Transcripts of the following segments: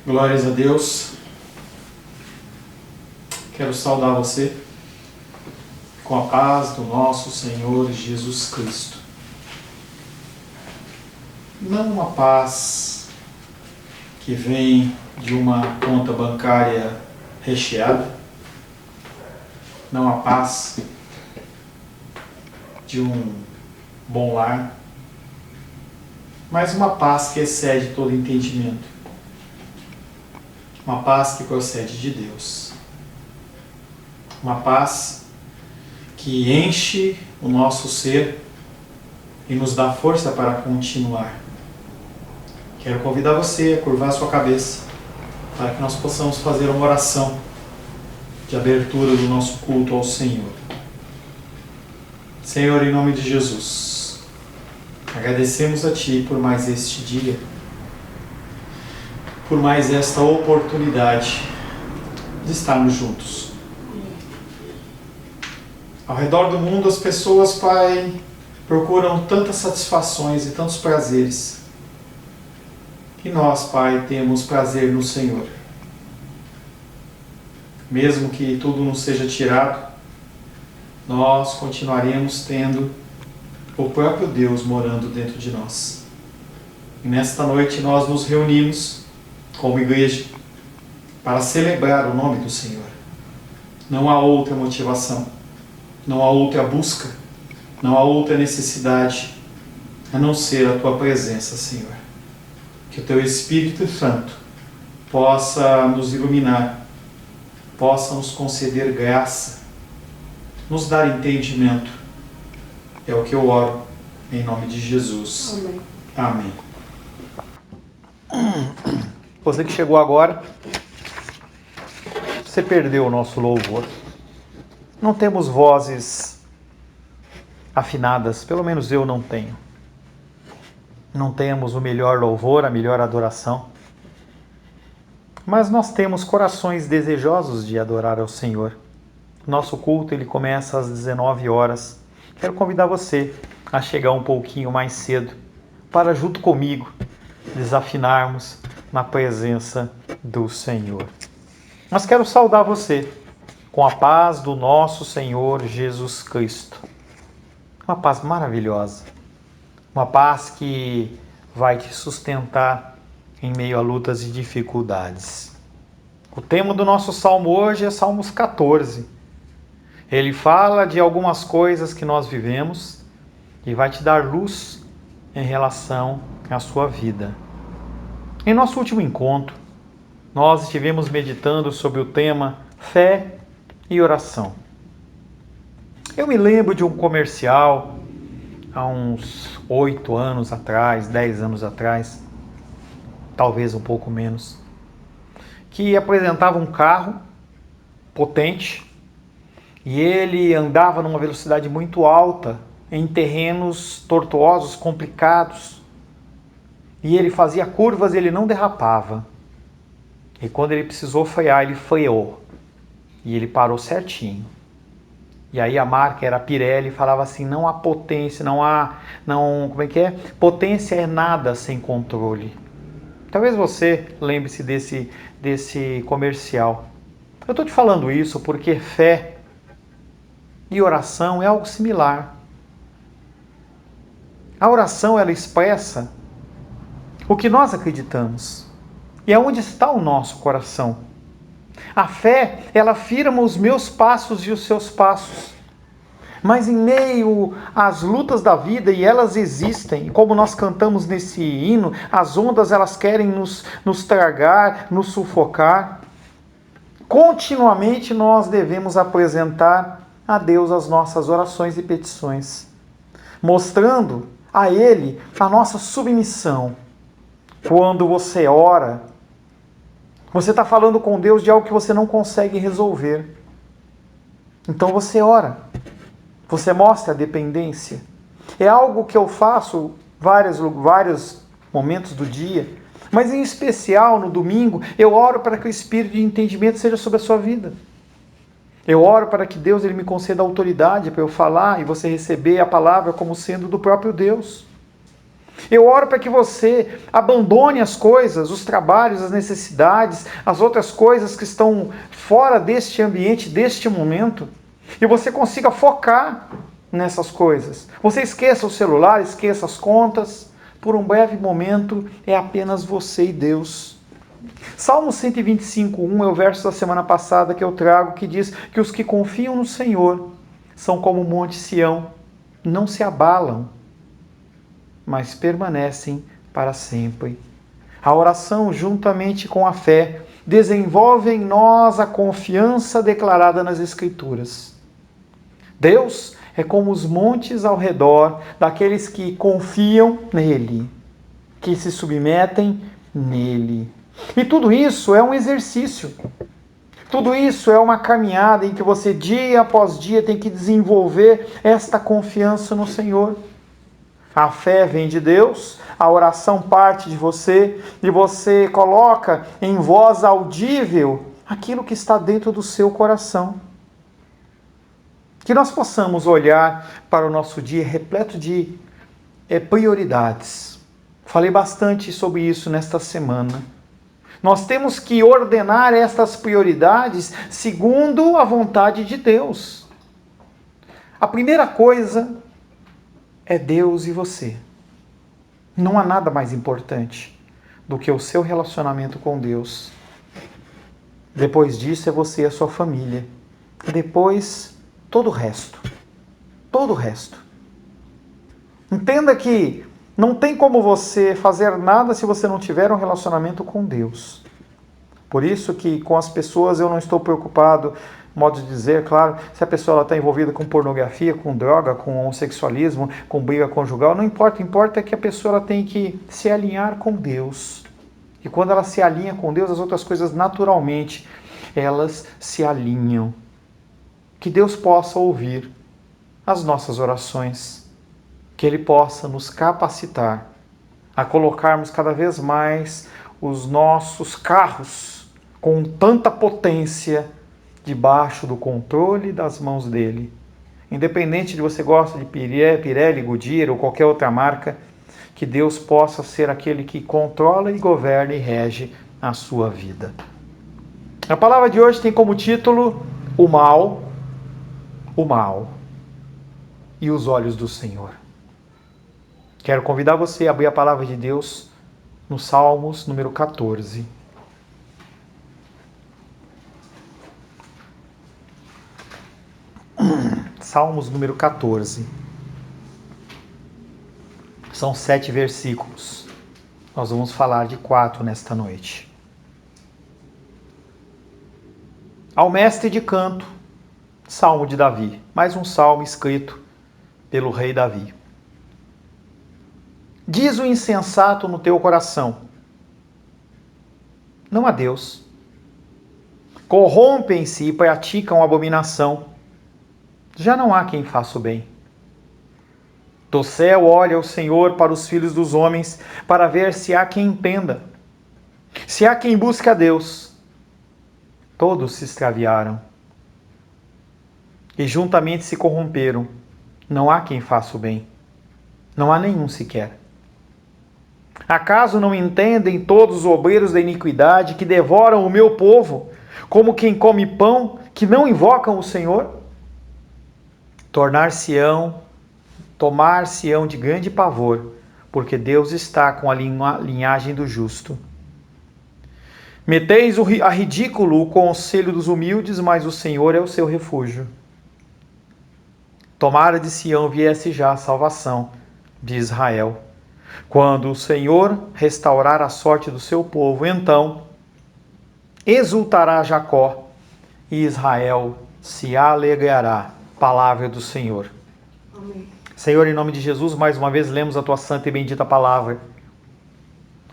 Glórias a Deus. Quero saudar você com a paz do nosso Senhor Jesus Cristo. Não uma paz que vem de uma conta bancária recheada, não a paz de um bom lar, mas uma paz que excede todo entendimento. Uma paz que procede de Deus. Uma paz que enche o nosso ser e nos dá força para continuar. Quero convidar você a curvar sua cabeça para que nós possamos fazer uma oração de abertura do nosso culto ao Senhor. Senhor, em nome de Jesus, agradecemos a Ti por mais este dia, por mais esta oportunidade de estarmos juntos. Ao redor do mundo as pessoas, Pai, procuram tantas satisfações e tantos prazeres. E nós, Pai, temos prazer no Senhor. Mesmo que tudo nos seja tirado, nós continuaremos tendo o próprio Deus morando dentro de nós. E nesta noite nós nos reunimos como igreja para celebrar o nome do Senhor. Não há outra motivação, não há outra busca, não há outra necessidade a não ser a Tua presença, Senhor. Que o Teu Espírito Santo possa nos iluminar, possa nos conceder graça, nos dar entendimento. É o que eu oro em nome de Jesus. Amém. Amém. Você que chegou agora, você perdeu o nosso louvor. Não temos vozes afinadas, pelo menos eu não tenho. Não temos o melhor louvor, a melhor adoração. Mas nós temos corações desejosos de adorar ao Senhor. Nosso culto ele começa às 19 horas. Quero convidar você a chegar um pouquinho mais cedo para, junto comigo, desafinarmos na presença do Senhor. Mas quero saudar você com a paz do nosso Senhor Jesus Cristo. Uma paz maravilhosa. Uma paz que vai te sustentar em meio a lutas e dificuldades. O tema do nosso salmo hoje é Salmos 14. Ele fala de algumas coisas que nós vivemos e vai te dar luz em relação à sua vida. Em nosso último encontro, nós estivemos meditando sobre o tema fé e oração. Eu me lembro de um comercial há uns 8 anos atrás, 10 anos atrás, talvez um pouco menos, que apresentava um carro potente e ele andava numa velocidade muito alta em terrenos tortuosos, complicados. E ele fazia curvas e ele não derrapava. E quando ele precisou frear, ele freou. E ele parou certinho. E aí a marca era a Pirelli, falava assim, não há potência, potência é nada sem controle. Talvez você lembre-se desse comercial. Eu estou te falando isso porque fé e oração é algo similar. A oração, ela expressa o que nós acreditamos. E é onde está o nosso coração. A fé, ela afirma os meus passos e os seus passos. Mas em meio às lutas da vida, e elas existem, como nós cantamos nesse hino, as ondas elas querem nos tragar, nos sufocar. Continuamente nós devemos apresentar a Deus as nossas orações e petições, mostrando a Ele a nossa submissão. Quando você ora, você está falando com Deus de algo que você não consegue resolver. Então você ora. Você mostra a dependência. É algo que eu faço vários momentos do dia, mas em especial no domingo, eu oro para que o Espírito de entendimento seja sobre a sua vida. Eu oro para que Deus ele me conceda autoridade para eu falar e você receber a palavra como sendo do próprio Deus. Eu oro para que você abandone as coisas, os trabalhos, as necessidades, as outras coisas que estão fora deste ambiente, deste momento, e você consiga focar nessas coisas. Você esqueça o celular, esqueça as contas. Por um breve momento é apenas você e Deus. Salmo 125:1 é o verso da semana passada que eu trago, que diz que os que confiam no Senhor são como o monte Sião, não se abalam, mas permanecem para sempre. A oração, juntamente com a fé, desenvolve em nós a confiança declarada nas Escrituras. Deus é como os montes ao redor daqueles que confiam nele, que se submetem nele. E tudo isso é um exercício. Tudo isso é uma caminhada em que você, dia após dia, tem que desenvolver esta confiança no Senhor. A fé vem de Deus, a oração parte de você, e você coloca em voz audível aquilo que está dentro do seu coração. Que nós possamos olhar para o nosso dia repleto de prioridades. Falei bastante sobre isso nesta semana. Nós temos que ordenar estas prioridades segundo a vontade de Deus. A primeira coisa é Deus e você. Não há nada mais importante do que o seu relacionamento com Deus. Depois disso é você e a sua família. Depois, todo o resto. Todo o resto. Entenda que não tem como você fazer nada se você não tiver um relacionamento com Deus. Por isso que com as pessoas eu não estou preocupado, modo de dizer, claro, se a pessoa está envolvida com pornografia, com droga, com homossexualismo, com briga conjugal, não importa. O que importa é que a pessoa ela tem que se alinhar com Deus. E quando ela se alinha com Deus, as outras coisas naturalmente, elas se alinham. Que Deus possa ouvir as nossas orações. Que Ele possa nos capacitar a colocarmos cada vez mais os nossos carros com tanta potência debaixo do controle das mãos dele. Independente de você gosta de Pirelli, Goodyear ou qualquer outra marca, que Deus possa ser aquele que controla e governa e rege a sua vida. A palavra de hoje tem como título o mal e os olhos do Senhor. Quero convidar você a abrir a palavra de Deus no Salmos número 14. Salmos número 14. São 7 versículos. Nós vamos falar de 4 nesta noite. Ao mestre de canto, Salmo de Davi. Mais um salmo escrito pelo rei Davi. Diz o insensato no teu coração: não há Deus. Corrompem-se e praticam abominação. Já não há quem faça o bem. Do céu olha o Senhor para os filhos dos homens, para ver se há quem entenda, se há quem busque a Deus. Todos se extraviaram e juntamente se corromperam. Não há quem faça o bem. Não há nenhum sequer. Acaso não entendem todos os obreiros da iniquidade que devoram o meu povo, como quem come pão, que não invocam o Senhor? Tomar-se-ão de grande pavor, porque Deus está com a linhagem do justo. Meteis a ridículo o conselho dos humildes, mas o Senhor é o seu refúgio. Tomara de Sião viesse já a salvação de Israel. Quando o Senhor restaurar a sorte do seu povo, então exultará Jacó e Israel se alegrará. Palavra do Senhor. Amém. Senhor, em nome de Jesus, mais uma vez lemos a tua santa e bendita palavra.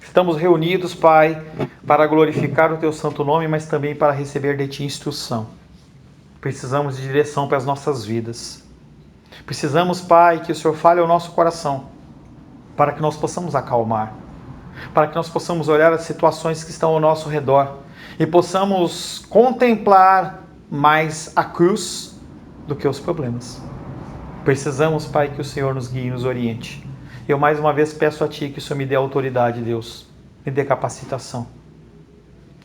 Estamos reunidos, Pai, para glorificar o teu santo nome, mas também para receber de ti instrução. Precisamos de direção para as nossas vidas. Precisamos, Pai, que o Senhor fale ao nosso coração, para que nós possamos acalmar, para que nós possamos olhar as situações que estão ao nosso redor e possamos contemplar mais a cruz do que os problemas. Precisamos, Pai, que o Senhor nos guie e nos oriente. Eu mais uma vez peço a Ti que o Senhor me dê autoridade, Deus, me dê capacitação.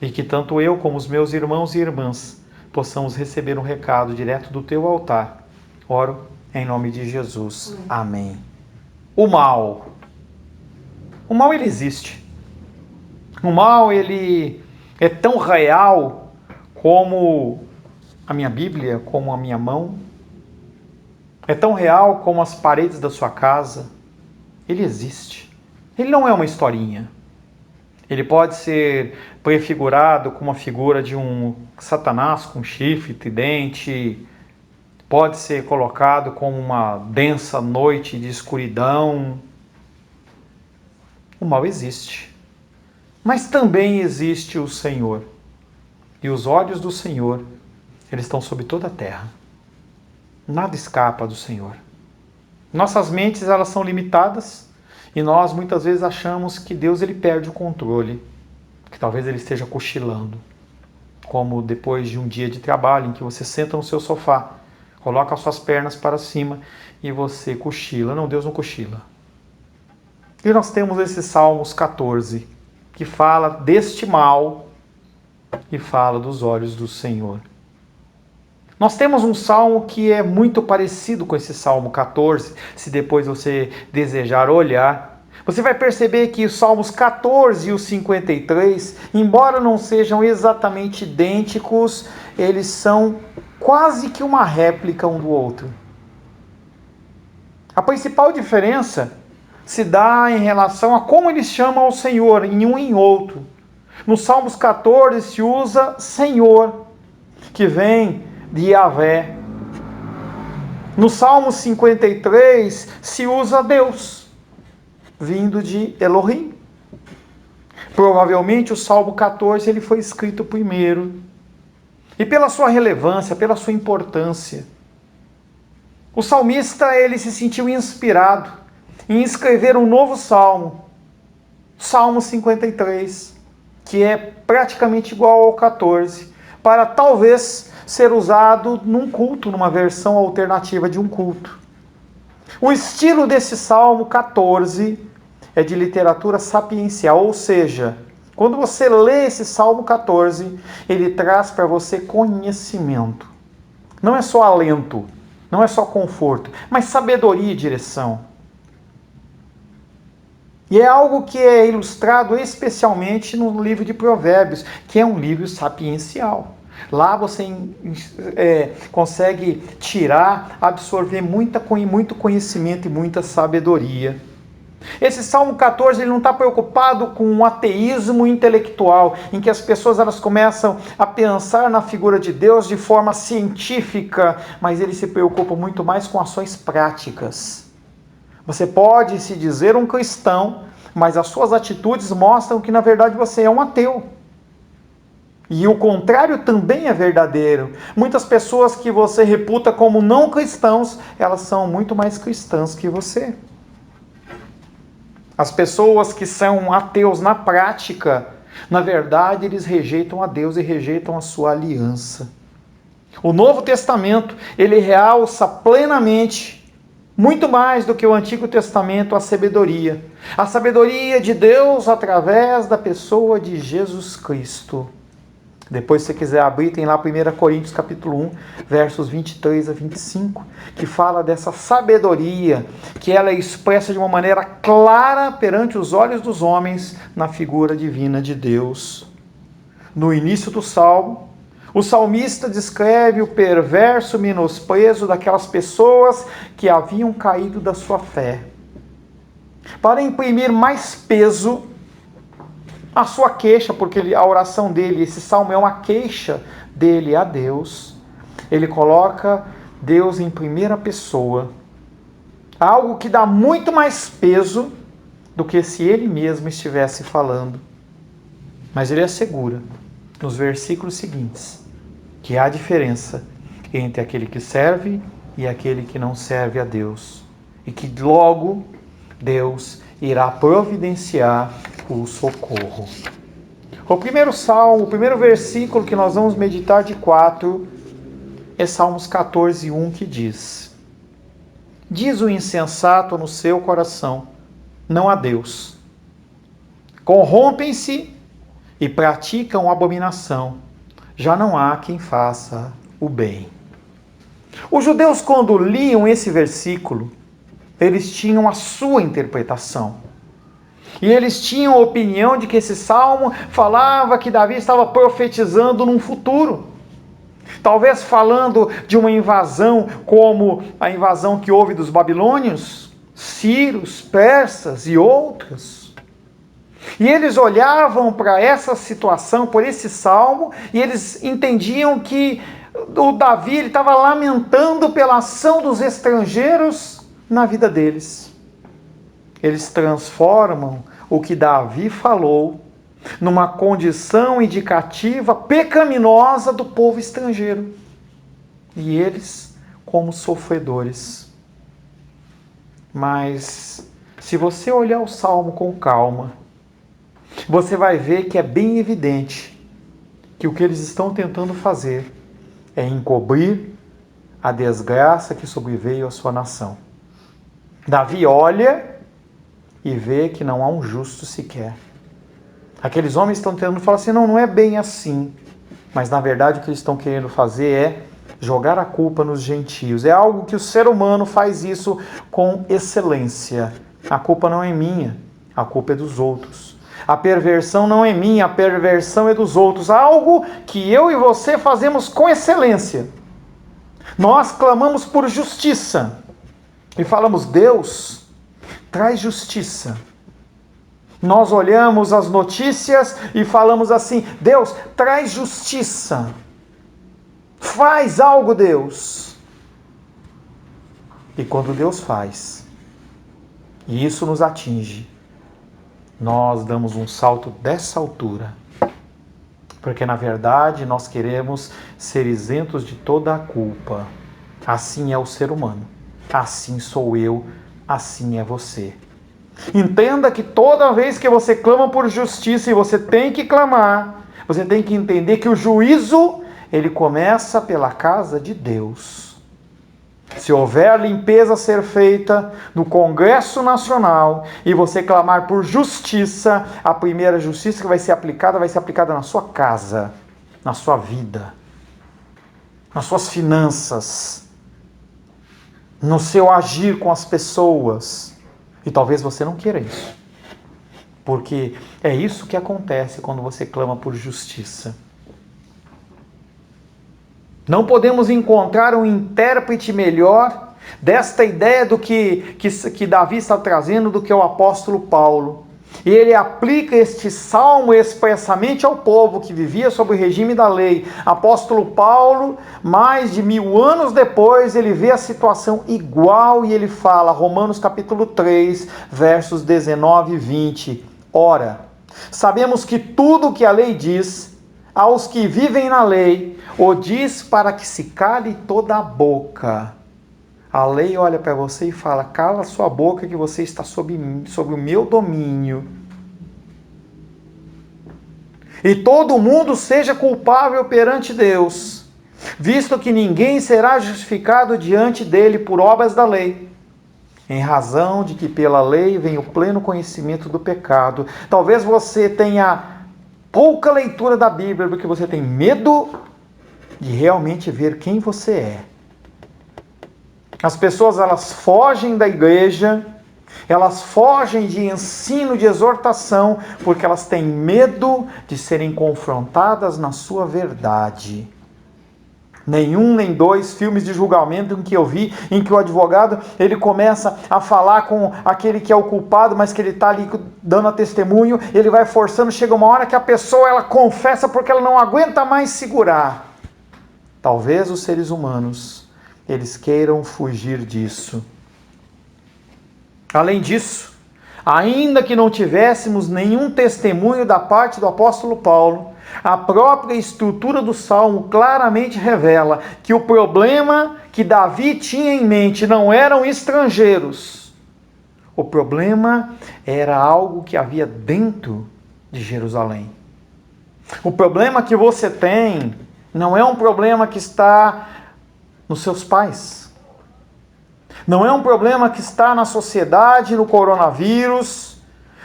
E que tanto eu como os meus irmãos e irmãs possamos receber um recado direto do Teu altar. Oro em nome de Jesus. Amém. O mal. O mal, ele existe. O mal, ele é tão real como a minha Bíblia, como a minha mão. É tão real como as paredes da sua casa. Ele existe. Ele não é uma historinha. Ele pode ser prefigurado como a figura de um Satanás com chifre, tridente. Pode ser colocado como uma densa noite de escuridão. O mal existe. Mas também existe o Senhor. E os olhos do Senhor, eles estão sobre toda a terra. Nada escapa do Senhor. Nossas mentes, elas são limitadas. E nós muitas vezes achamos que Deus, ele perde o controle, que talvez ele esteja cochilando. Como depois de um dia de trabalho em que você senta no seu sofá, coloca as suas pernas para cima e você cochila. Não, Deus não cochila. E nós temos esse Salmos 14, que fala deste mal e fala dos olhos do Senhor. Nós temos um salmo que é muito parecido com esse Salmo 14. Se depois você desejar olhar, você vai perceber que os Salmos 14 e os 53, embora não sejam exatamente idênticos, eles são quase que uma réplica um do outro. A principal diferença se dá em relação a como eles chamam ao Senhor em um e em outro. No Salmos 14 se usa Senhor, que vem de Yahvé. No Salmo 53 se usa Deus, vindo de Elohim. Provavelmente o Salmo 14 ele foi escrito primeiro. E pela sua relevância, pela sua importância, o salmista ele se sentiu inspirado em escrever um novo salmo, Salmo 53, que é praticamente igual ao 14, para talvez ser usado num culto, numa versão alternativa de um culto. O estilo desse Salmo 14 é de literatura sapiencial, ou seja, quando você lê esse Salmo 14, ele traz para você conhecimento. Não é só alento, não é só conforto, mas sabedoria e direção. E é algo que é ilustrado especialmente no livro de Provérbios, que é um livro sapiencial. Lá você consegue tirar, absorver muito conhecimento e muita sabedoria. Esse Salmo 14 ele não está preocupado com um ateísmo intelectual, em que as pessoas elas começam a pensar na figura de Deus de forma científica, mas ele se preocupa muito mais com ações práticas. Você pode se dizer um cristão, mas as suas atitudes mostram que na verdade você é um ateu. E o contrário também é verdadeiro. Muitas pessoas que você reputa como não cristãos, elas são muito mais cristãs que você. As pessoas que são ateus na prática, na verdade eles rejeitam a Deus e rejeitam a sua aliança. O Novo Testamento, ele realça plenamente, muito mais do que o Antigo Testamento, a sabedoria. A sabedoria de Deus através da pessoa de Jesus Cristo. Depois, se você quiser abrir, tem lá 1 Coríntios capítulo 1, versos 23 a 25, que fala dessa sabedoria, que ela é expressa de uma maneira clara perante os olhos dos homens na figura divina de Deus. No início do Salmo, o salmista descreve o perverso menosprezo daquelas pessoas que haviam caído da sua fé. Para imprimir mais peso a sua queixa, porque a oração dele, esse salmo é uma queixa dele a Deus, ele coloca Deus em primeira pessoa. Algo que dá muito mais peso do que se ele mesmo estivesse falando. Mas ele assegura, nos versículos seguintes, que há diferença entre aquele que serve e aquele que não serve a Deus. E que logo Deus irá providenciar o socorro. O primeiro salmo, o primeiro versículo que nós vamos meditar de 4 é Salmos 14, 1, que diz: Diz o insensato no seu coração, não a Deus. Corrompem-se e praticam abominação. Já não há quem faça o bem. Os judeus, quando liam esse versículo, eles tinham a sua interpretação. E eles tinham a opinião de que esse salmo falava que Davi estava profetizando num futuro. Talvez falando de uma invasão como a invasão que houve dos babilônios, sírios, persas e outros. E eles olhavam para essa situação, por esse salmo, e eles entendiam que o Davi estava lamentando pela ação dos estrangeiros na vida deles. Eles transformam o que Davi falou numa condição indicativa pecaminosa do povo estrangeiro. E eles como sofredores. Mas se você olhar o salmo com calma, você vai ver que é bem evidente que o que eles estão tentando fazer é encobrir a desgraça que sobreveio à sua nação. Davi olha e vê que não há um justo sequer. Aqueles homens estão tentando falar assim, não é bem assim. Mas na verdade o que eles estão querendo fazer é jogar a culpa nos gentios. É algo que o ser humano faz isso com excelência. A culpa não é minha, a culpa é dos outros. A perversão não é minha, a perversão é dos outros. Algo que eu e você fazemos com excelência. Nós clamamos por justiça e falamos, Deus, traz justiça. Nós olhamos as notícias e falamos assim, Deus, traz justiça. Faz algo, Deus. E quando Deus faz, e isso nos atinge, nós damos um salto dessa altura. Porque na verdade nós queremos ser isentos de toda a culpa. Assim é o ser humano. Assim sou eu, assim é você. Entenda que toda vez que você clama por justiça, e você tem que clamar, você tem que entender que o juízo, ele começa pela casa de Deus. Se houver limpeza a ser feita no Congresso Nacional e você clamar por justiça, a primeira justiça que vai ser aplicada na sua casa, na sua vida, nas suas finanças, no seu agir com as pessoas. E talvez você não queira isso. Porque é isso que acontece quando você clama por justiça. Não podemos encontrar um intérprete melhor desta ideia do que Davi está trazendo do que o apóstolo Paulo. E ele aplica este salmo expressamente ao povo que vivia sob o regime da lei. Apóstolo Paulo, mais de 1000 anos depois, ele vê a situação igual e ele fala, Romanos capítulo 3, versos 19 e 20. Ora, sabemos que tudo o que a lei diz, aos que vivem na lei, o diz para que se cale toda a boca. A lei olha para você e fala, cala sua boca que você está sob o meu domínio. E todo mundo seja culpável perante Deus, visto que ninguém será justificado diante dele por obras da lei, em razão de que pela lei vem o pleno conhecimento do pecado. Talvez você tenha pouca leitura da Bíblia, porque você tem medo de realmente ver quem você é. As pessoas, elas fogem da igreja, elas fogem de ensino, de exortação, porque elas têm medo de serem confrontadas na sua verdade. Nenhum nem dois filmes de julgamento em que eu vi, em que o advogado ele começa a falar com aquele que é o culpado, mas que ele está ali dando a testemunho, ele vai forçando, chega uma hora que a pessoa ela confessa porque ela não aguenta mais segurar. Talvez os seres humanos eles queiram fugir disso. Além disso, ainda que não tivéssemos nenhum testemunho da parte do apóstolo Paulo, a própria estrutura do Salmo claramente revela que o problema que Davi tinha em mente não eram estrangeiros. O problema era algo que havia dentro de Jerusalém. O problema que você tem não é um problema que está nos seus pais. Não é um problema que está na sociedade, no coronavírus,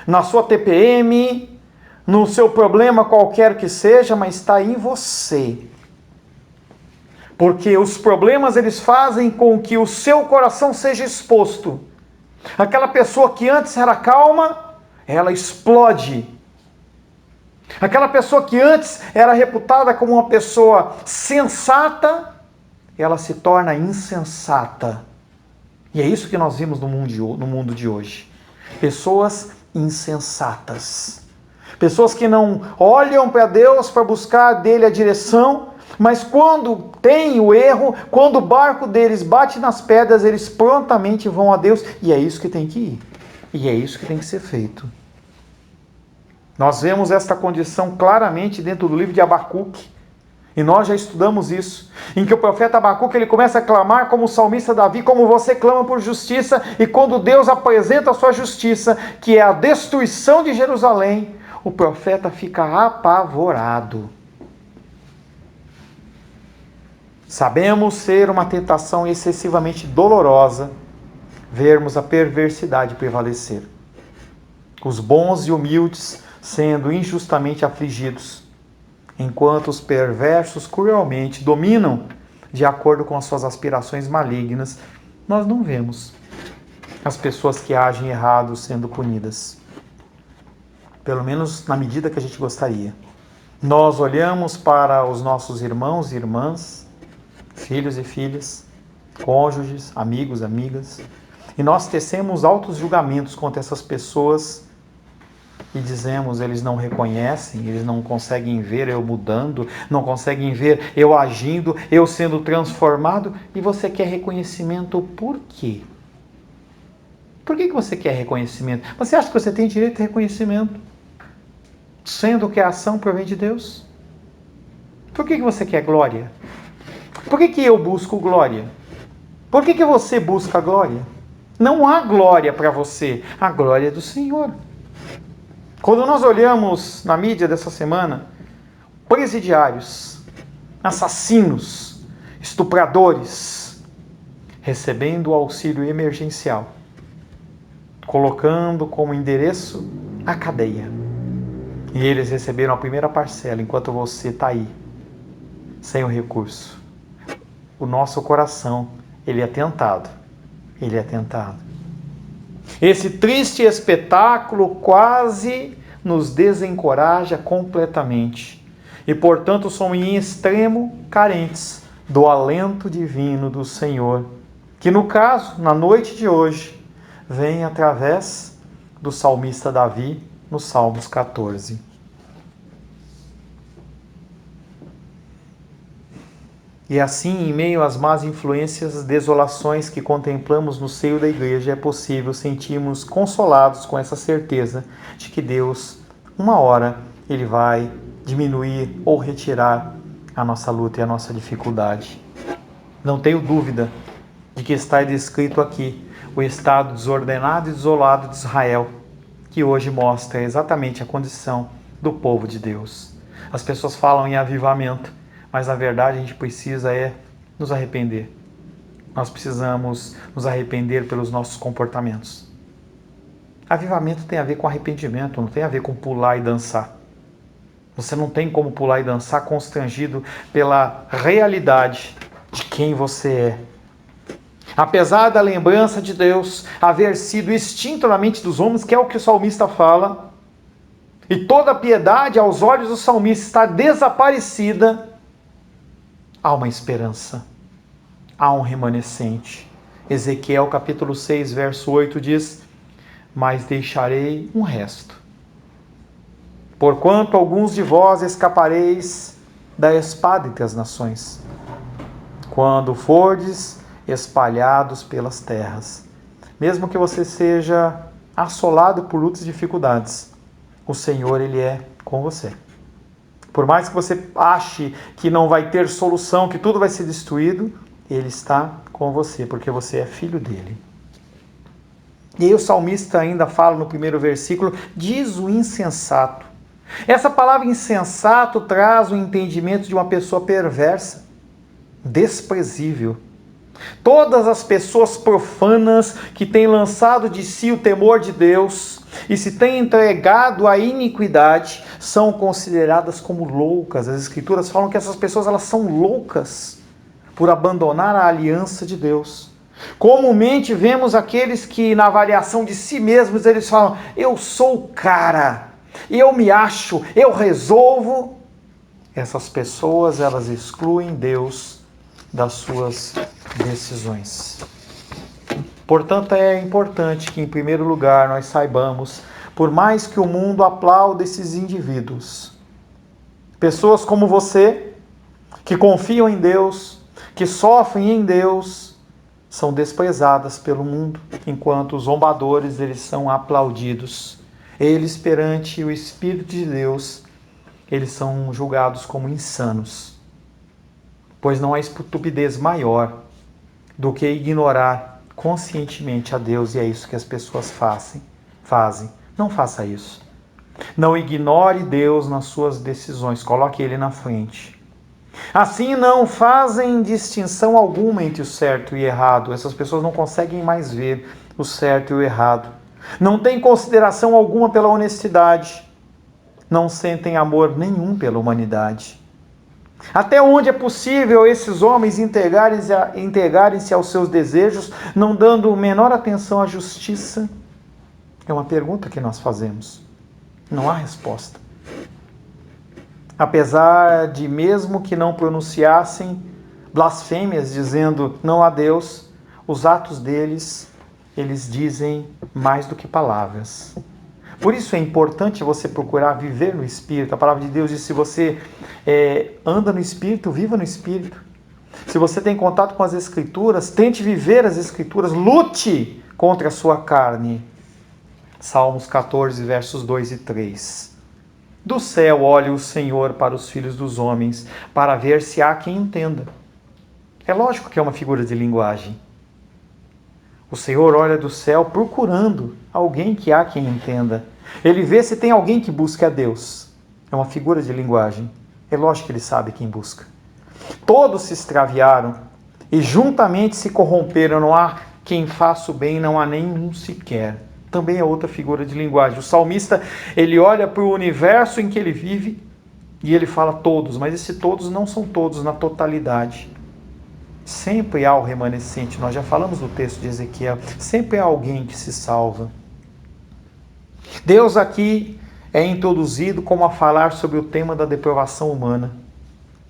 na sua TPM, no seu problema qualquer que seja, mas está em você. Porque os problemas eles fazem com que o seu coração seja exposto. Aquela pessoa que antes era calma, ela explode. Aquela pessoa que antes era reputada como uma pessoa sensata, ela se torna insensata. E é isso que nós vimos no mundo de hoje. Pessoas insensatas. Pessoas que não olham para Deus para buscar dele a direção, mas quando tem o erro, quando o barco deles bate nas pedras, eles prontamente vão a Deus. E é isso que tem que ir. E é isso que tem que ser feito. Nós vemos esta condição claramente dentro do livro de Abacuque. E nós já estudamos isso, em que o profeta Abacuque ele começa a clamar como o salmista Davi, como você clama por justiça, e quando Deus apresenta a sua justiça, que é a destruição de Jerusalém, o profeta fica apavorado. Sabemos ser uma tentação excessivamente dolorosa vermos a perversidade prevalecer. Os bons e humildes sendo injustamente afligidos, enquanto os perversos cruelmente dominam de acordo com as suas aspirações malignas, nós não vemos as pessoas que agem errado sendo punidas. Pelo menos na medida que a gente gostaria. Nós olhamos para os nossos irmãos e irmãs, filhos e filhas, cônjuges, amigos, amigas, e nós tecemos altos julgamentos contra essas pessoas e dizemos, eles não reconhecem, eles não conseguem ver eu mudando, não conseguem ver eu agindo, eu sendo transformado, e você quer reconhecimento por quê? Por que você quer reconhecimento? Você acha que você tem direito a reconhecimento, sendo que a ação provém de Deus? Por que você quer glória? Por que eu busco glória? Por que você busca glória? Não há glória para você, a glória é do Senhor. Quando nós olhamos na mídia dessa semana, presidiários, assassinos, estupradores, recebendo auxílio emergencial, colocando como endereço a cadeia. E eles receberam a primeira parcela, enquanto você está aí, sem o recurso. O nosso coração, ele é tentado. Ele é tentado. Esse triste espetáculo quase nos desencoraja completamente. E, portanto, somos em extremo carentes do alento divino do Senhor, que no caso, na noite de hoje, vem através do salmista Davi, no Salmos 14. E assim, em meio às más influências, desolações que contemplamos no seio da igreja, é possível sentirmos consolados com essa certeza de que Deus, uma hora, Ele vai diminuir ou retirar a nossa luta e a nossa dificuldade. Não tenho dúvida de que está descrito aqui o estado desordenado e desolado de Israel, que hoje mostra exatamente a condição do povo de Deus. As pessoas falam em avivamento, mas na verdade a gente precisa nos arrepender. Nós precisamos nos arrepender pelos nossos comportamentos. Avivamento tem a ver com arrependimento, não tem a ver com pular e dançar. Você não tem como pular e dançar constrangido pela realidade de quem você é. Apesar da lembrança de Deus haver sido extinta na mente dos homens, que é o que o salmista fala, e toda a piedade aos olhos do salmista está desaparecida, há uma esperança, há um remanescente. Ezequiel capítulo 6, verso 8 diz, mas deixarei um resto, porquanto alguns de vós escapareis da espada entre as nações, quando fordes espalhados pelas terras. Mesmo que você seja assolado por lutas e dificuldades, o Senhor, Ele é com você. Por mais que você ache que não vai ter solução, que tudo vai ser destruído, Ele está com você, porque você é filho dEle. E aí o salmista ainda fala no primeiro versículo, diz o insensato. Essa palavra insensato traz o entendimento de uma pessoa perversa, desprezível. Todas as pessoas profanas que têm lançado de si o temor de Deus e se têm entregado à iniquidade são consideradas como loucas. As Escrituras falam que essas pessoas elas são loucas por abandonar a aliança de Deus. Comumente vemos aqueles que na avaliação de si mesmos eles falam: eu sou o cara, eu me acho, eu resolvo. Essas pessoas elas excluem Deus das suas decisões. Portanto, é importante que, em primeiro lugar, nós saibamos, por mais que o mundo aplaude esses indivíduos, pessoas como você, que confiam em Deus, que sofrem em Deus, são desprezadas pelo mundo, enquanto os zombadores eles são aplaudidos. Eles, perante o Espírito de Deus, eles são julgados como insanos. Pois não há estupidez maior do que ignorar conscientemente a Deus, e é isso que as pessoas fazem. Não faça isso. Não ignore Deus nas suas decisões, coloque Ele na frente. Assim não fazem distinção alguma entre o certo e o errado. Essas pessoas não conseguem mais ver o certo e o errado. Não têm consideração alguma pela honestidade. Não sentem amor nenhum pela humanidade. Até onde é possível esses homens entregarem-se aos seus desejos, não dando menor atenção à justiça? É uma pergunta que nós fazemos. Não há resposta. Apesar de, mesmo que não pronunciassem blasfêmias dizendo não há Deus, os atos deles, eles dizem mais do que palavras. Por isso é importante você procurar viver no Espírito. A palavra de Deus diz: se você anda no Espírito, viva no Espírito. Se você tem contato com as Escrituras, tente viver as Escrituras, lute contra a sua carne. Salmos 14, versos 2 e 3. Do céu olha o Senhor para os filhos dos homens, para ver se há quem entenda. É lógico que é uma figura de linguagem. O Senhor olha do céu procurando alguém que há quem entenda. Ele vê se tem alguém que busca a Deus. É uma figura de linguagem. É lógico que ele sabe quem busca. Todos se extraviaram e juntamente se corromperam. Não há quem faça o bem, não há nenhum sequer. Também é outra figura de linguagem. O salmista, ele olha para o universo em que ele vive e ele fala todos, mas esses todos não são todos na totalidade. Sempre há o remanescente, nós já falamos no texto de Ezequiel, sempre há alguém que se salva. Deus aqui é introduzido como a falar sobre o tema da depravação humana.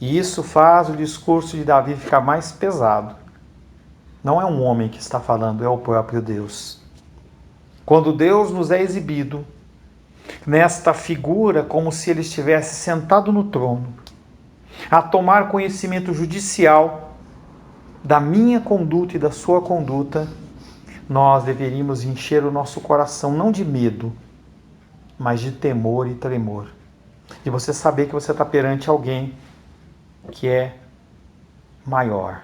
E isso faz o discurso de Davi ficar mais pesado. Não é um homem que está falando, é o próprio Deus. Quando Deus nos é exibido nesta figura, como se ele estivesse sentado no trono, a tomar conhecimento judicial da minha conduta e da sua conduta, nós deveríamos encher o nosso coração não de medo, mas de temor e tremor. De você saber que você está perante alguém que é maior.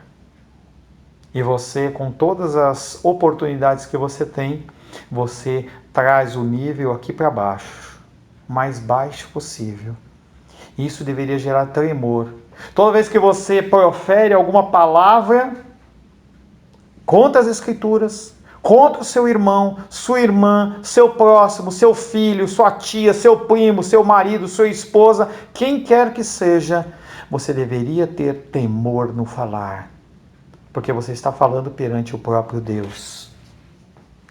E você, com todas as oportunidades que você tem, você traz o nível aqui para baixo, mais baixo possível. Isso deveria gerar tremor. Toda vez que você profere alguma palavra contra as Escrituras, contra o seu irmão, sua irmã, seu próximo, seu filho, sua tia, seu primo, seu marido, sua esposa, quem quer que seja, você deveria ter temor no falar, porque você está falando perante o próprio Deus.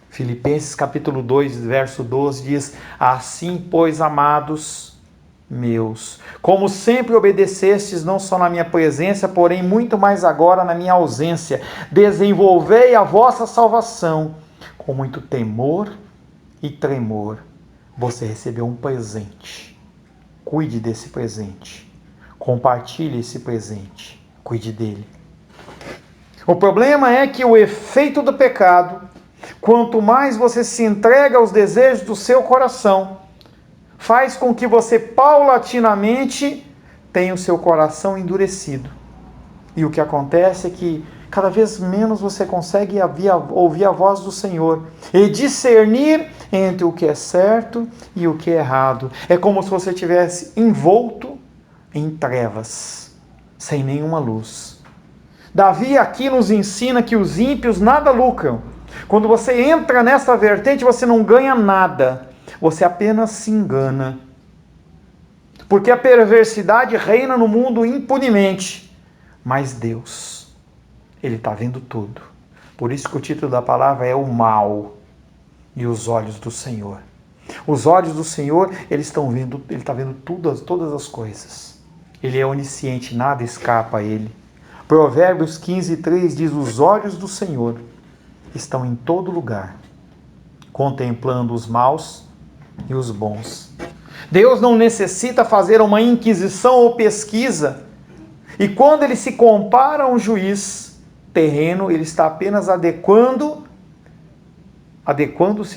Filipenses capítulo 2, verso 12 diz: assim, pois, amados meus, como sempre obedecestes, não só na minha presença, porém muito mais agora na minha ausência, desenvolvei a vossa salvação com muito temor e tremor. Você recebeu um presente. Cuide desse presente. Compartilhe esse presente. Cuide dele. O problema é que o efeito do pecado, quanto mais você se entrega aos desejos do seu coração, faz com que você paulatinamente tenha o seu coração endurecido. E o que acontece é que cada vez menos você consegue ouvir a voz do Senhor e discernir entre o que é certo e o que é errado. É como se você estivesse envolto em trevas, sem nenhuma luz. Davi aqui nos ensina que os ímpios nada lucram. Quando você entra nessa vertente, você não ganha nada. Você apenas se engana. Porque a perversidade reina no mundo impunemente. Mas Deus, Ele está vendo tudo. Por isso que o título da palavra é o mal e os olhos do Senhor. Os olhos do Senhor, Ele está vendo todas as coisas. Ele é onisciente, nada escapa a Ele. Provérbios 15:3 diz: os olhos do Senhor estão em todo lugar, contemplando os maus e os bons. Deus não necessita fazer uma inquisição ou pesquisa. E quando Ele se compara a um juiz terreno, Ele está apenas adequando-se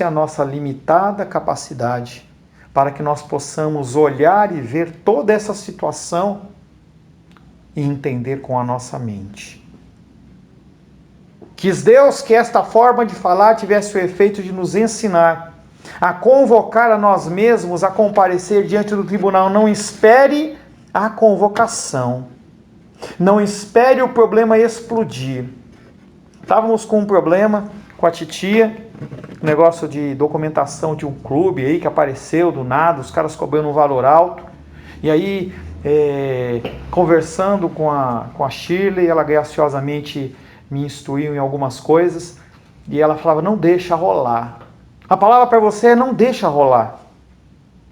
à nossa limitada capacidade, para que nós possamos olhar e ver toda essa situação e entender com a nossa mente. Quis Deus que esta forma de falar tivesse o efeito de nos ensinar a convocar a nós mesmos a comparecer diante do tribunal. Não espere a convocação. Não espere o problema explodir. Estávamos com um problema com a titia, negócio de documentação de um clube aí que apareceu do nada, os caras cobrando um valor alto. E aí, conversando com a Shirley, ela graciosamente me instruiu em algumas coisas. E ela falava, não deixa rolar. A palavra para você é não deixa rolar.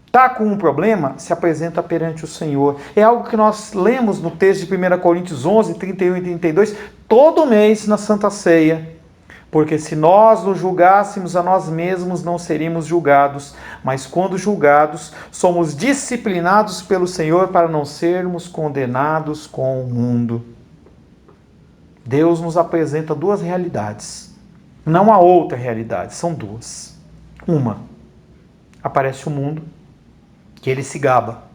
Está com um problema? Se apresenta perante o Senhor. É algo que nós lemos no texto de 1 Coríntios 11, 31 e 32, todo mês na Santa Ceia. Porque se nós nos julgássemos a nós mesmos, não seríamos julgados. Mas quando julgados, somos disciplinados pelo Senhor para não sermos condenados com o mundo. Deus nos apresenta duas realidades. Não há outra realidade, são duas. Uma, aparece o mundo, que ele se gaba.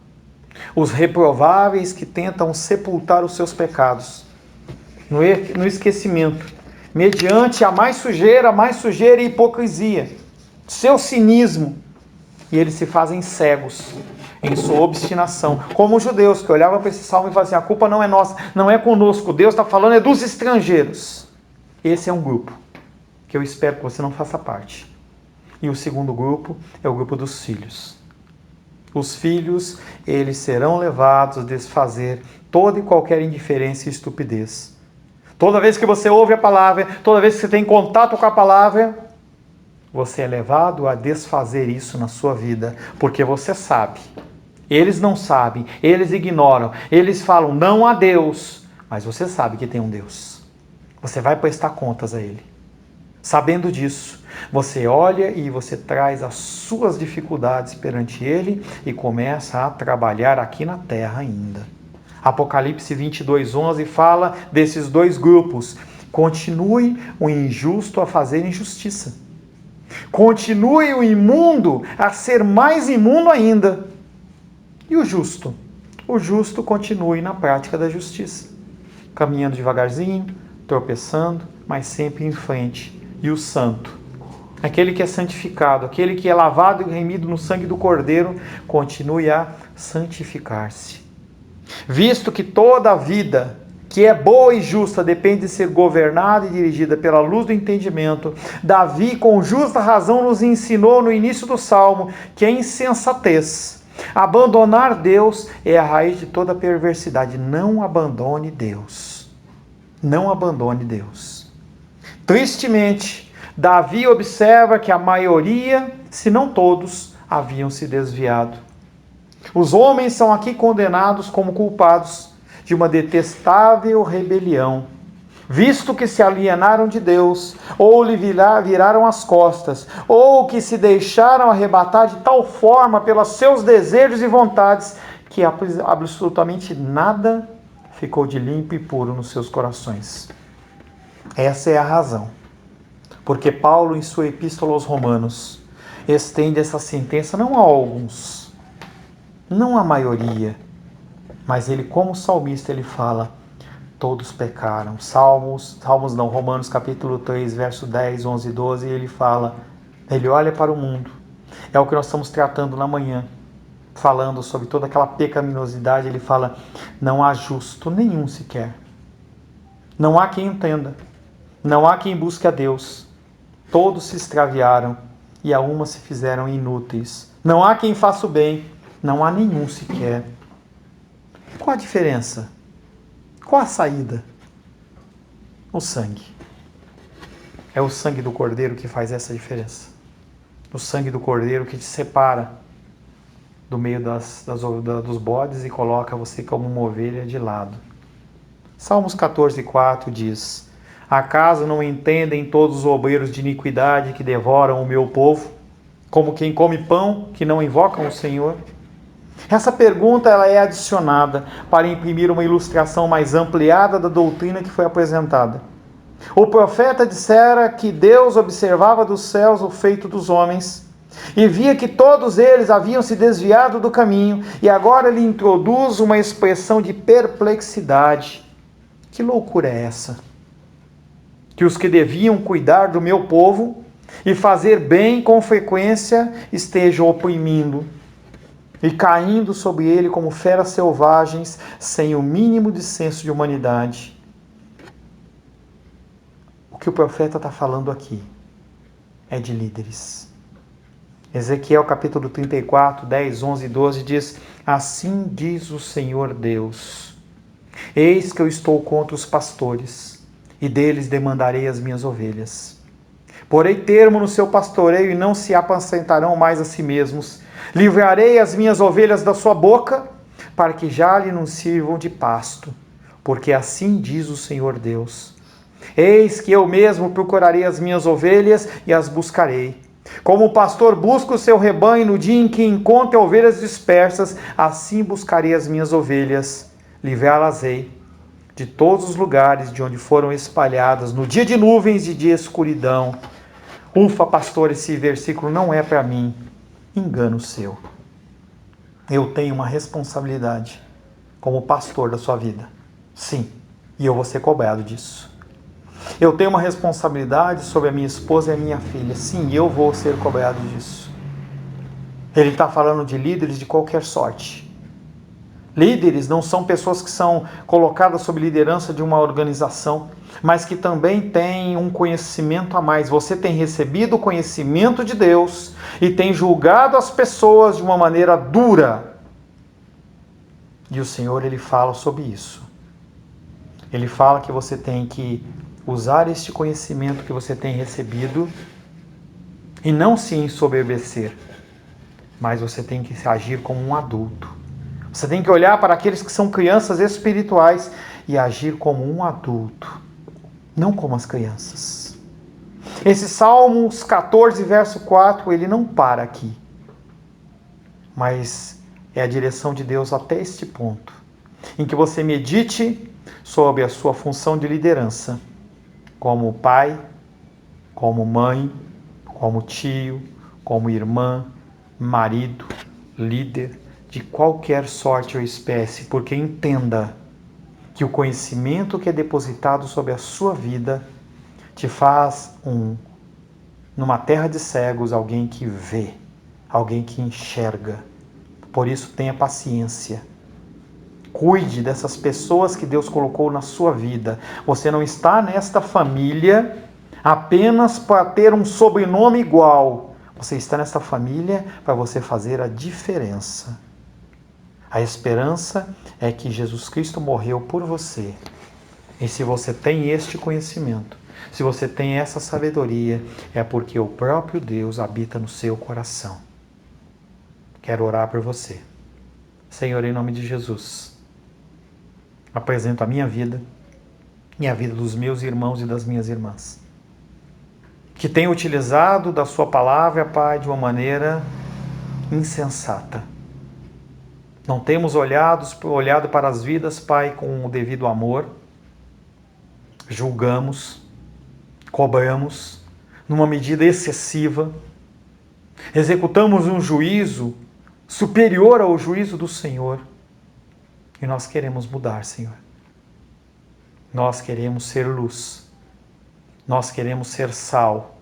Os reprováveis que tentam sepultar os seus pecados no esquecimento, mediante a mais sujeira e hipocrisia, seu cinismo, e eles se fazem cegos em sua obstinação, como os judeus que olhavam para esse salmo e falavam assim, a culpa não é nossa, não é conosco, Deus está falando é dos estrangeiros. Esse é um grupo que eu espero que você não faça parte. E o segundo grupo é o grupo dos filhos. Os filhos, eles serão levados a desfazer toda e qualquer indiferença e estupidez. Toda vez que você ouve a palavra, toda vez que você tem contato com a palavra, você é levado a desfazer isso na sua vida, porque você sabe. Eles não sabem, eles ignoram, eles falam não a Deus, mas você sabe que tem um Deus. Você vai prestar contas a Ele. Sabendo disso, você olha e você traz as suas dificuldades perante Ele e começa a trabalhar aqui na terra ainda. Apocalipse 22:11 fala desses dois grupos. Continue o injusto a fazer injustiça. Continue o imundo a ser mais imundo ainda. E o justo? O justo continue na prática da justiça. Caminhando devagarzinho, tropeçando, mas sempre em frente. E o santo? Aquele que é santificado, aquele que é lavado e remido no sangue do Cordeiro, continue a santificar-se. Visto que toda a vida que é boa e justa depende de ser governada e dirigida pela luz do entendimento, Davi, com justa razão, nos ensinou no início do Salmo que a insensatez, abandonar Deus, é a raiz de toda perversidade. Não abandone Deus. Não abandone Deus. Tristemente, Davi observa que a maioria, se não todos, haviam se desviado. Os homens são aqui condenados como culpados de uma detestável rebelião, visto que se alienaram de Deus, ou lhe viraram as costas, ou que se deixaram arrebatar de tal forma pelos seus desejos e vontades, que absolutamente nada ficou de limpo e puro nos seus corações. Essa é a razão, porque Paulo, em sua epístola aos Romanos, estende essa sentença não a alguns, não a maioria, mas ele, como salmista, ele fala, todos pecaram. Romanos capítulo 3, verso 10, 11 e 12, ele fala, ele olha para o mundo, é o que nós estamos tratando na manhã, falando sobre toda aquela pecaminosidade, ele fala, não há justo nenhum sequer. Não há quem entenda. Não há quem busque a Deus. Todos se extraviaram e a uma se fizeram inúteis. Não há quem faça o bem. Não há nenhum sequer. Qual a diferença? Qual a saída? O sangue. É o sangue do Cordeiro que faz essa diferença. O sangue do Cordeiro que te separa do meio dos bodes e coloca você como uma ovelha de lado. Salmos 14:4 diz: acaso não entendem todos os obreiros de iniquidade que devoram o meu povo, como quem come pão que não invocam o Senhor? Essa pergunta ela é adicionada para imprimir uma ilustração mais ampliada da doutrina que foi apresentada. O profeta dissera que Deus observava dos céus o feito dos homens e via que todos eles haviam se desviado do caminho, e agora ele introduz uma expressão de perplexidade. Que loucura é essa? Que os que deviam cuidar do meu povo e fazer bem com frequência estejam oprimindo e caindo sobre ele como feras selvagens, sem o mínimo de senso de humanidade. O que o profeta está falando aqui é de líderes. Ezequiel capítulo 34, 10, 11 e 12 diz: assim diz o Senhor Deus, eis que eu estou contra os pastores, e deles demandarei as minhas ovelhas. Porei termo no seu pastoreio e não se apacentarão mais a si mesmos. Livrarei as minhas ovelhas da sua boca, para que já lhe não sirvam de pasto, porque assim diz o Senhor Deus. Eis que eu mesmo procurarei as minhas ovelhas e as buscarei. Como o pastor busca o seu rebanho no dia em que encontra ovelhas dispersas, assim buscarei as minhas ovelhas, livrá-las-ei de todos os lugares de onde foram espalhadas, no dia de nuvens e de escuridão. Ufa, pastor, esse versículo não é para mim. Engano seu. Eu tenho uma responsabilidade como pastor da sua vida. Sim, e eu vou ser cobrado disso. Eu tenho uma responsabilidade sobre a minha esposa e a minha filha. Sim, eu vou ser cobrado disso. Ele está falando de líderes de qualquer sorte. Líderes não são pessoas que são colocadas sob liderança de uma organização, mas que também têm um conhecimento a mais. Você tem recebido o conhecimento de Deus e tem julgado as pessoas de uma maneira dura. E o Senhor, Ele fala sobre isso. Ele fala que você tem que usar este conhecimento que você tem recebido e não se ensoberbecer, mas você tem que agir como um adulto. Você tem que olhar para aqueles que são crianças espirituais e agir como um adulto, não como as crianças. Esse Salmos 14, verso 4, ele não para aqui, mas é a direção de Deus até este ponto, em que você medite sobre a sua função de liderança, como pai, como mãe, como tio, como irmã, marido, líder, de qualquer sorte ou espécie, porque entenda que o conhecimento que é depositado sobre a sua vida te faz numa terra de cegos, alguém que vê, alguém que enxerga. Por isso tenha paciência. Cuide dessas pessoas que Deus colocou na sua vida. Você não está nesta família apenas para ter um sobrenome igual. Você está nesta família para você fazer a diferença. A esperança é que Jesus Cristo morreu por você. E se você tem este conhecimento, se você tem essa sabedoria, é porque o próprio Deus habita no seu coração. Quero orar por você. Senhor, em nome de Jesus, apresento a minha vida e a vida dos meus irmãos e das minhas irmãs, que têm utilizado da sua palavra, Pai, de uma maneira insensata. Não temos olhado para as vidas, Pai, com o devido amor. Julgamos, cobramos, numa medida excessiva. Executamos um juízo superior ao juízo do Senhor. E nós queremos mudar, Senhor. Nós queremos ser luz. Nós queremos ser sal.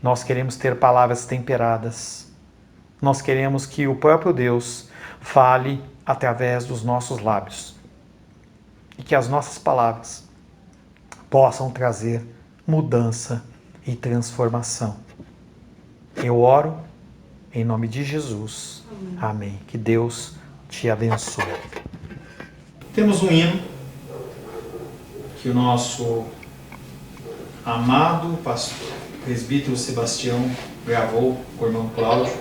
Nós queremos ter palavras temperadas. Nós queremos que o próprio Deus fale através dos nossos lábios. E que as nossas palavras possam trazer mudança e transformação. Eu oro em nome de Jesus. Amém. Que Deus te abençoe. Temos um hino que o nosso amado pastor, presbítero Sebastião, gravou com o irmão Cláudio.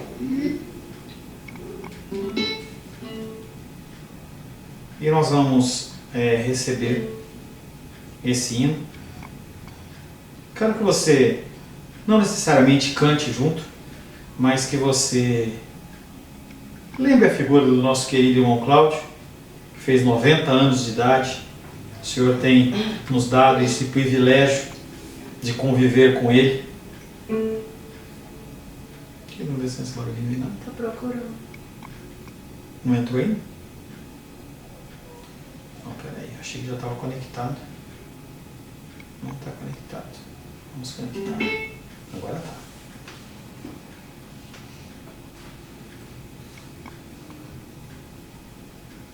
E nós vamos receber esse hino. Quero que você não necessariamente cante junto, mas que você lembre a figura do nosso querido irmão Cláudio, que fez 90 anos de idade. O Senhor tem nos dado esse privilégio de conviver com ele. Que não desce esse barulhinho, não? Está procurando. Não entrou ainda? Não, peraí, achei que já estava conectado. Não está conectado. Vamos conectar. Agora está.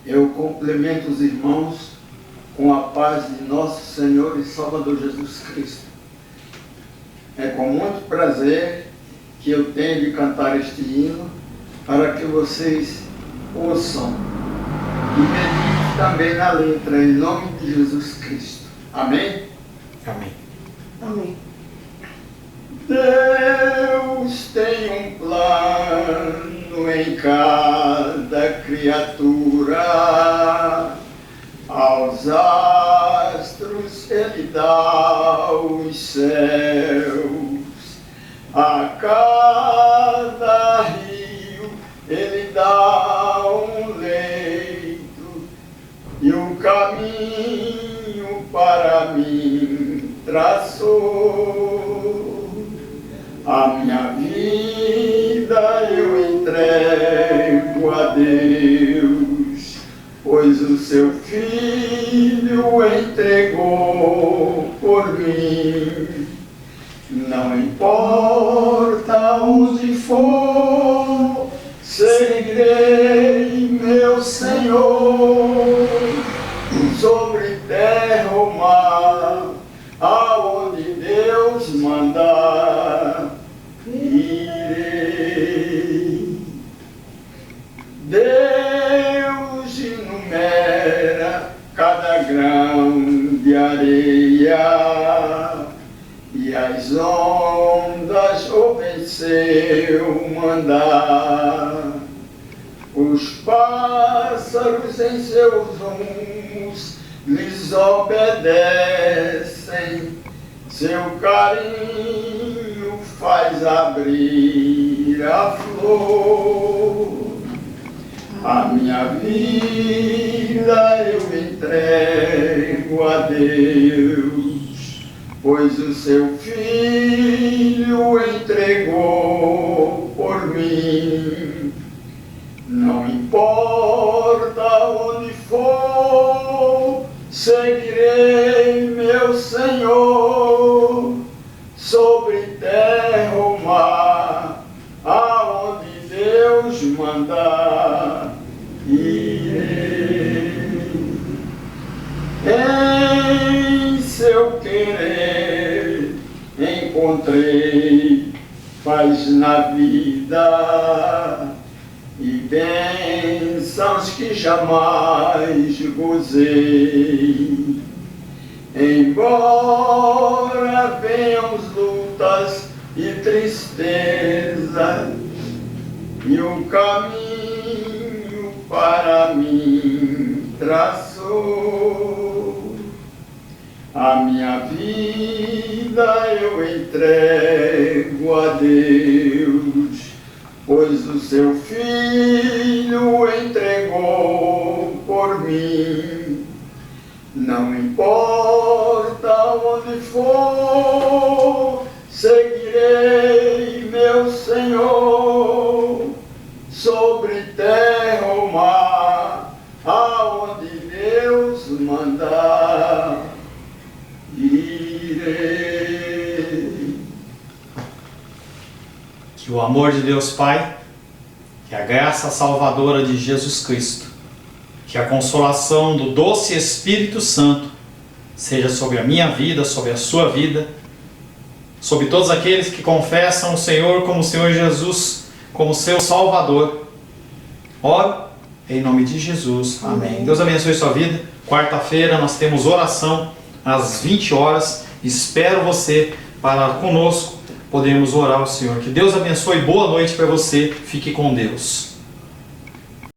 Eu complemento os irmãos com a paz de nosso Senhor e Salvador Jesus Cristo. É com muito prazer que eu tenho de cantar este hino para que vocês ouçam e meditem também na letra, em nome de Jesus Cristo. Amém? Amém. Amém. Deus tem um plano em cada criatura. Aos astros Ele dá os céus, a cada rio Ele dá um leito, e o caminho para mim traçou. A minha vida eu entrego a Deus, pois o seu Filho entregou por mim. Não importa onde for, seguirei meu Senhor, sobre terra ou mar, aonde Deus mandar, irei. Deus enumera cada grão de areia, e as ondas ouvem seu mandar. Os pássaros em seus rumos lhes obedecem, seu carinho faz abrir a flor. A minha vida eu entrego a Deus, pois o seu Filho entregou por mim. Não importa onde for, seguirei meu Senhor, sobre terra ou mar, aonde Deus mandar, irei. Em seu querer encontrei paz na vida e bênçãos que jamais gozei. Embora venham lutas e tristezas, e o caminho para mim traçou, a minha vida eu entrego a Deus, pois o seu Filho entregou por mim. Não importa onde for, seguirei meu Senhor, sobre terra ou mar, aonde Deus mandar, irei. Que o amor de Deus Pai, que a graça salvadora de Jesus Cristo, que a consolação do doce Espírito Santo seja sobre a minha vida, sobre a sua vida, sobre todos aqueles que confessam o Senhor como o Senhor Jesus, como seu Salvador. Oro em nome de Jesus. Amém. Deus abençoe sua vida. Quarta-feira nós temos oração às 20 horas. Espero você para conosco podermos orar ao Senhor. Que Deus abençoe. Boa noite para você. Fique com Deus.